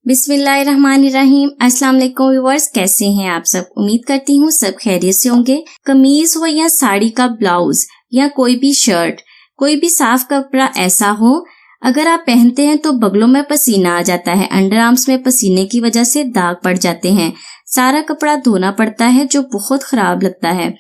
बिस्मिल्लाहिर्रहमानिर्रहीम। अस्सलाम वालेकुम व्यूअर्स, कैसे हैं आप सब। उम्मीद करती हूँ सब खैरियत से होंगे। कमीज हो या साड़ी का ब्लाउज या कोई भी शर्ट, कोई भी साफ कपड़ा ऐसा हो, अगर आप पहनते हैं तो बगलों में पसीना आ जाता है, अंडर आर्म्स में पसीने की वजह से दाग पड़ जाते हैं, सारा कपड़ा धोना पड़ता है जो बहुत खराब लगता है।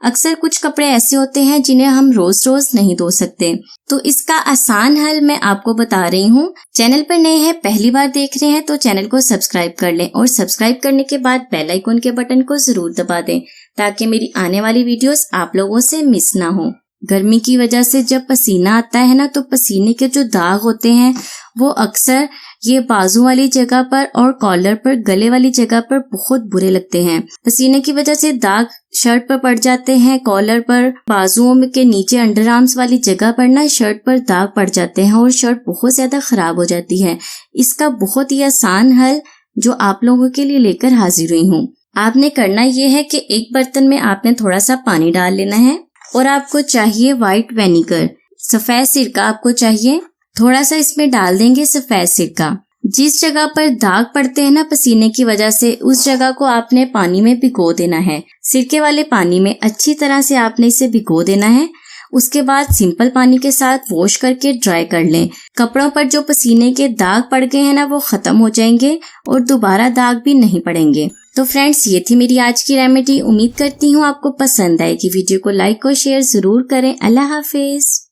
अक्सर कुछ कपड़े ऐसे होते हैं जिन्हें हम रोज रोज नहीं धो सकते, तो इसका आसान हल मैं आपको बता रही हूँ। चैनल पर नए हैं, पहली बार देख रहे हैं तो चैनल को सब्सक्राइब कर लें और सब्सक्राइब करने के बाद बेल आइकन के बटन को जरूर दबा दें ताकि मेरी आने वाली वीडियोस आप लोगों से मिस ना हो। गर्मी की वजह से जब पसीना आता है ना, तो पसीने के जो दाग होते हैं वो अक्सर ये बाजू वाली जगह पर और कॉलर पर, गले वाली जगह पर बहुत बुरे लगते हैं। पसीने की वजह से दाग शर्ट पर पड़ जाते हैं, कॉलर पर, बाजुओं के नीचे अंडर आर्म्स वाली जगह पर ना शर्ट पर दाग पड़ जाते हैं और शर्ट बहुत ज्यादा खराब हो जाती है। इसका बहुत ही आसान हल जो आप लोगों के लिए लेकर हाजिर हुई हूँ। आपने करना ये है कि एक बर्तन में आपने थोड़ा सा पानी डाल लेना है और आपको चाहिए व्हाइट विनेगर, सफेद सिरका आपको चाहिए, थोड़ा सा इसमें डाल देंगे सफेद सिरका। जिस जगह पर दाग पड़ते हैं ना पसीने की वजह से, उस जगह को आपने पानी में भिगो देना है। सिरके वाले पानी में अच्छी तरह से आपने इसे भिगो देना है। उसके बाद सिंपल पानी के साथ वॉश करके ड्राई कर लें। कपड़ों पर जो पसीने के दाग पड़ गए हैं ना, वो खत्म हो जाएंगे और दोबारा दाग भी नहीं पड़ेंगे। तो फ्रेंड्स, ये थी मेरी आज की रेमेडी। उम्मीद करती हूँ आपको पसंद आएगी। वीडियो को लाइक और शेयर जरूर करें। अल्लाह हाफिज।